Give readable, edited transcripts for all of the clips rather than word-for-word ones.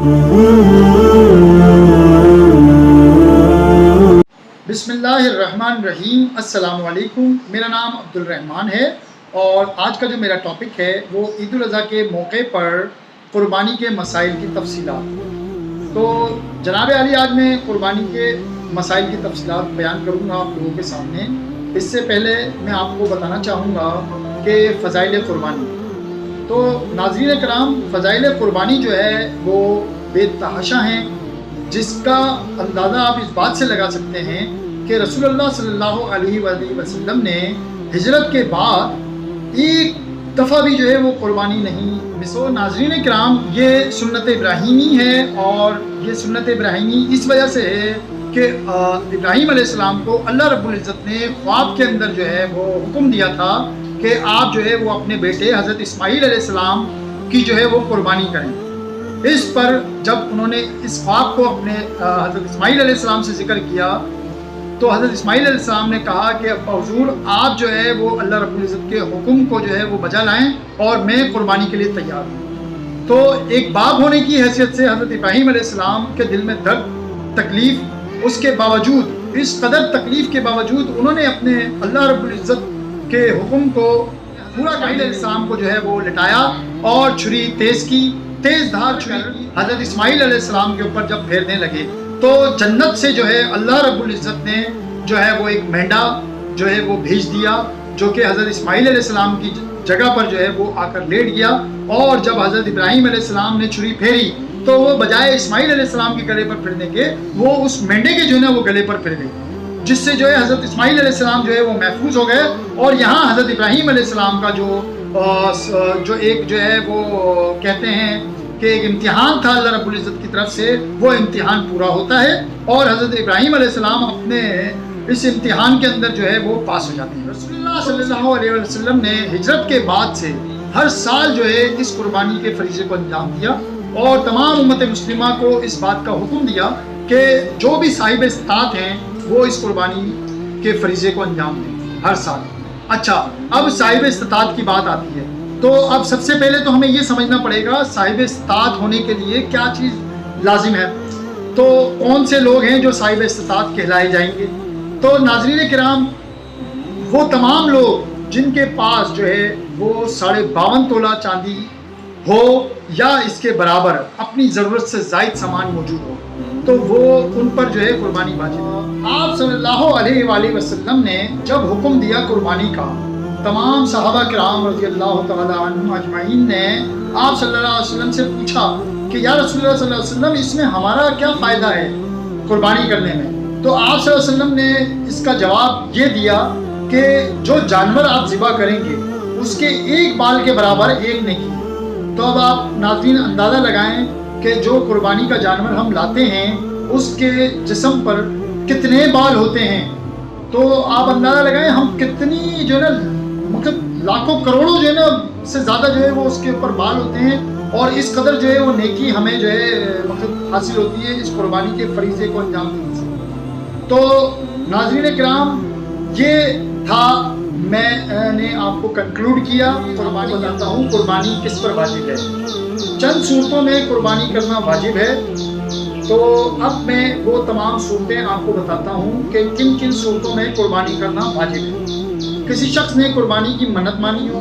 بسم اللہ الرحمن الرحیم۔ السلام علیکم، میرا نام عبد الرحمن ہے اور آج کا جو میرا ٹاپک ہے وہ عید الاضحیٰ کے موقع پر قربانی کے مسائل کی تفصیلات۔ تو جناب عالی، آج میں قربانی کے مسائل کی تفصیلات بیان کروں گا آپ لوگوں کے سامنے۔ اس سے پہلے میں آپ کو بتانا چاہوں گا کہ فضائل قربانی۔ تو ناظرین کرام، فضائل قربانی جو ہے وہ بے تحاشا ہیں، جس کا اندازہ آپ اس بات سے لگا سکتے ہیں کہ رسول اللہ صلی اللہ علیہ وآلہ وسلم نے ہجرت کے بعد ایک دفعہ بھی جو ہے وہ قربانی نہیں مس ہو۔ ناظرین کرام، یہ سنت ابراہیمی ہے، اور یہ سنت ابراہیمی اس وجہ سے ہے کہ ابراہیم علیہ السلام کو اللہ رب العزت نے خواب کے اندر جو ہے وہ حکم دیا تھا کہ آپ جو ہے وہ اپنے بیٹے حضرت اسماعیل علیہ السلام کی جو ہے وہ قربانی کریں۔ اس پر جب انہوں نے اس خواب کو اپنے حضرت اسماعیل علیہ السلام سے ذکر کیا تو حضرت اسماعیل علیہ السلام نے کہا کہ ابا حضور، آپ جو ہے وہ اللہ رب العزت کے حکم کو جو ہے وہ بجا لائیں اور میں قربانی کے لیے تیار ہوں۔ تو ایک باپ ہونے کی حیثیت سے حضرت ابراہیم علیہ السلام کے دل میں درد، تکلیف، اس کے باوجود، اس قدر تکلیف کے باوجود انہوں نے اپنے اللہ رب العزت کے حکم کو پورا علیہ السلام کو جو ہے وہ لٹایا اور چھری تیز کی، تیز دھار چھری حضرت اسماعیل علیہ السلام کے اوپر جب پھیرنے لگے تو جنت سے جو ہے اللہ رب العزت نے جو ہے وہ ایک مینڈا جو ہے وہ بھیج دیا، جو کہ حضرت اسماعیل علیہ السلام کی جگہ پر جو ہے وہ آ کر لیٹ گیا، اور جب حضرت ابراہیم علیہ السلام نے چھری پھیری تو وہ بجائے اسماعیل علیہ السلام کے گلے پر پھرنے کے وہ اس مینڈے کے جو ہے نا وہ گلے پر پھر گئی، جس سے جو ہے حضرت اسماعیل علیہ السلام جو ہے وہ محفوظ ہو گئے۔ اور یہاں حضرت ابراہیم علیہ السلام کا جو ایک جو ہے وہ کہتے ہیں کہ ایک امتحان تھا اللہ رب العزت کی طرف سے، وہ امتحان پورا ہوتا ہے اور حضرت ابراہیم علیہ السلام اپنے اس امتحان کے اندر جو ہے وہ پاس ہو جاتے ہیں۔ رسول اللہ صلی اللہ علیہ وسلم نے ہجرت کے بعد سے ہر سال جو ہے اس قربانی کے فریضے کو انجام دیا اور تمام امت مسلمہ کو اس بات کا حکم دیا کہ جو بھی صاحب استطاعت ہیں وہ اس قربانی کے فریضے کو انجام دیں ہر سال۔ اچھا، اب صاحب استطاعت کی بات آتی ہے، تو اب سب سے پہلے تو ہمیں یہ سمجھنا پڑے گا صاحب استطاعت ہونے کے لیے کیا چیز لازم ہے، تو کون سے لوگ ہیں جو صاحب استطاعت کہلائے جائیں گے۔ تو ناظرین کرام، وہ تمام لوگ جن کے پاس جو ہے وہ 52.5 تولہ چاندی ہو یا اس کے برابر اپنی ضرورت سے زائد سامان موجود ہو، تو وہ ان پر جو ہے قربانی واجب ہے۔ آپ صلی اللہ علیہ وآلہ وسلم نے جب حکم دیا قربانی کا، تمام صحابہ کرام رضی اللہ تعالی عنہم اجمعین نے آپ صلی اللہ علیہ وسلم سے پوچھا کہ یا رسول اللہ صلی اللہ علیہ وسلم، اس میں ہمارا کیا فائدہ ہے قربانی کرنے میں؟ تو آپ صلی اللہ علیہ وسلم نے اس کا جواب یہ دیا کہ جو جانور آپ ذبح کریں گے اس کے ایک بال کے برابر ایک نیکی۔ تو اب آپ ناظرین اندازہ لگائیں کہ جو قربانی کا جانور ہم لاتے ہیں اس کے جسم پر کتنے بال ہوتے ہیں، تو آپ اندازہ لگائیں ہم کتنی جو ہے نا مطلب لاکھوں کروڑوں جو ہے نا سے زیادہ جو ہے وہ اس کے اوپر بال ہوتے ہیں، اور اس قدر جو ہے وہ نیکی ہمیں جو ہے مطلب حاصل ہوتی ہے اس قربانی کے فریضے کو انجام دینے سے۔ تو ناظرین کرام، یہ تھا، میں نے آپ کو کنکلوڈ کیا۔ قربانی بتاتا ہوں قربانی کس پر واجب ہے۔ چند صورتوں میں قربانی کرنا واجب ہے، تو اب میں وہ تمام صورتیں آپ کو بتاتا ہوں کہ کن کن صورتوں میں قربانی کرنا واجب ہے۔ کسی شخص نے قربانی کی منت مانی ہو،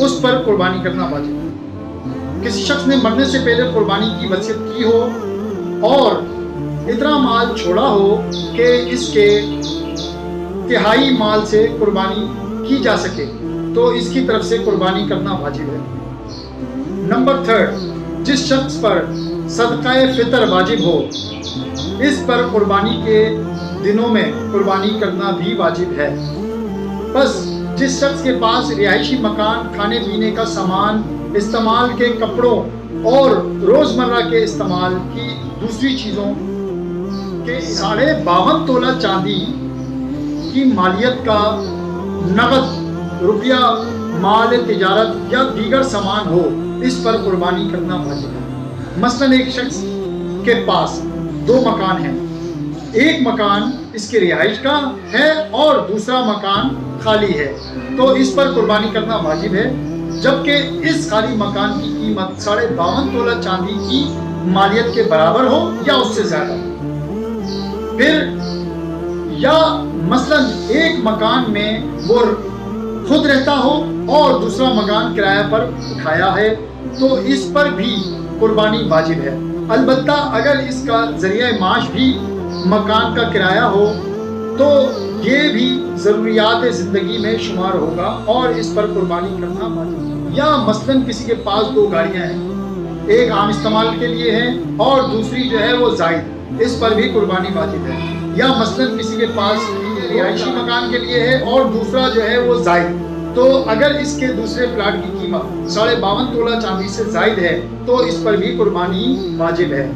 اس پر قربانی کرنا واجب ہے۔ کسی شخص نے مرنے سے پہلے قربانی کی وصیت کی ہو اور اتنا مال چھوڑا ہو کہ اس کے تہائی مال سے قربانی کی جا سکے، تو اس کی طرف سے قربانی کرنا واجب ہے۔ نمبر 3، جس شخص پر صدقہ فطر واجب ہو، اس پر قربانی کے دنوں میں قربانی کرنا بھی واجب ہے۔ بس جس شخص کے پاس رہائشی مکان، کھانے پینے کا سامان، استعمال کے کپڑوں اور روزمرہ کے استعمال کی دوسری چیزوں کے 52.5 تولہ چاندی کی مالیت کا نقد روپیہ، مال تجارت یا دیگر سامان ہو، اس پر قربانی کرنا واجب ہے۔ مثلاً ایک شخص کے پاس 2 مکان ہیں، ایک مکان اس کی رہائش کا ہے اور دوسرا مکان خالی ہے، تو اس پر قربانی کرنا واجب ہے۔ جبکہ اس خالی مکان کی قیمت 52.5 تولہ چاندی کی مالیت کے برابر ہو یا اس سے زیادہ. پھر یا مثلا ایک مکان میں وہ خود رہتا ہو اور دوسرا مکان کرایہ پر اٹھایا ہے تو اس پر بھی قربانی واجب ہے. البتہ اگر اس کا ذریعہ معاش بھی مکان کا کرایہ ہو تو یہ بھی ضروریات زندگی میں شمار ہوگا اور اس پر قربانی کرنا واجب ہے. یا مثلا کسی کے پاس 2 گاڑیاں ہیں، ایک عام استعمال کے لیے ہے اور دوسری جو ہے وہ زائد، اس پر بھی قربانی واجب ہے. یا مثلا کسی کے پاس رہائشی مکان کے لیے ہے اور دوسرا جو ہے وہ زائد، تو اگر اس کے دوسرے پلاٹ کی قیمت 52.5 تولہ چاندی سے زائد ہے تو اس پر بھی قربانی واجب ہے.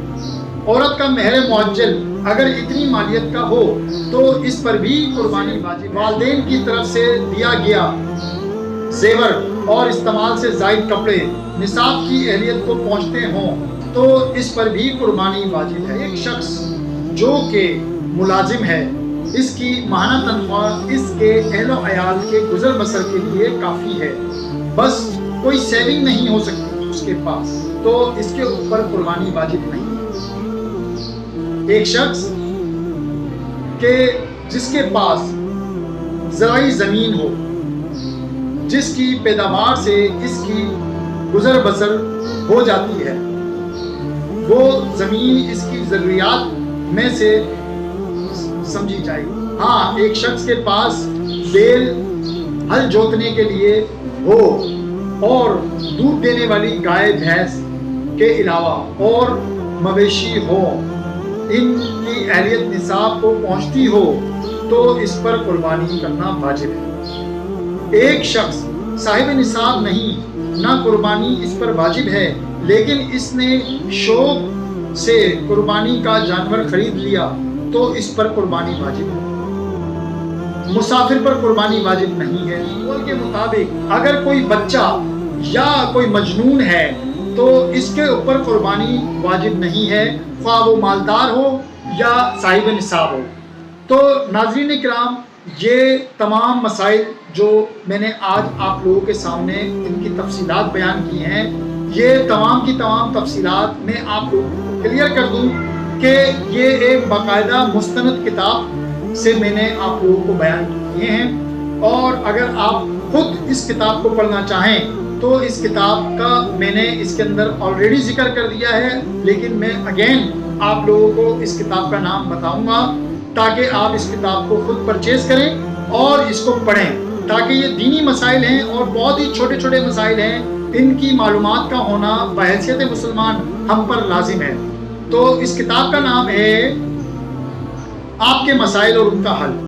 عورت کا مہر معجل اگر اتنی مالیت کا ہو تو اس پر بھی قربانی واجب. والدین کی طرف سے دیا گیا زیور اور استعمال سے زائد کپڑے نصاب کی اہلیت کو پہنچتے ہوں تو اس پر بھی قربانی واجب ہے. ایک شخص جو کہ ملازم ہے، اس کی ماہانہ تنخواہ اس کے اہل و عیال کے گزر بسر کے لیے کافی ہے، بس کوئی سیونگ نہیں ہو سکتی اس کے پاس، تو اس کے اوپر قربانی واجب نہیں ہے. ایک شخص کہ جس کے پاس زرعی زمین ہو، جس کی پیداوار سے اس کی گزر بسر ہو جاتی ہے، وہ زمین اس کی ضروریات میں سے سمجھی جائے. ہاں، ایک شخص کے پاس بیل ہل جوتنے کے لیے ہو اور دودھ دینے والی گائے بھینس کے علاوہ اور مویشی ہو، ان کی اہلیت نصاب کو پہنچتی ہو تو اس پر قربانی کرنا واجب ہے. ایک شخص صاحب نصاب نہیں، نہ قربانی اس پر واجب ہے، لیکن اس نے شوق سے قربانی کا جانور خرید لیا تو اس پر قربانی واجب ہے. مسافر پر قربانی واجب نہیں ہے. قول کے مطابق اگر کوئی بچہ یا کوئی مجنون ہے تو اس کے اوپر قربانی واجب نہیں ہے، خواہ وہ مالدار ہو یا صاحب نصاب ہو. تو ناظرین کرام، یہ تمام مسائل جو میں نے آج آپ لوگوں کے سامنے ان کی تفصیلات بیان کی ہیں، یہ تمام کی تمام تفصیلات میں آپ لوگوں کو کلیئر کر دوں کہ یہ ایک باقاعدہ مستند کتاب سے میں نے آپ لوگوں کو بیان کیے ہیں. اور اگر آپ خود اس کتاب کو پڑھنا چاہیں تو اس کتاب کا میں نے اس کے اندر آلریڈی ذکر کر دیا ہے، لیکن میں اگین آپ لوگوں کو اس کتاب کا نام بتاؤں گا تاکہ آپ اس کتاب کو خود پرچیز کریں اور اس کو پڑھیں، تاکہ یہ دینی مسائل ہیں اور بہت ہی چھوٹے چھوٹے مسائل ہیں، ان کی معلومات کا ہونا بحیثیت مسلمان ہم پر لازم ہے. تو اس کتاب کا نام ہے آپ کے مسائل اور ان کا حل.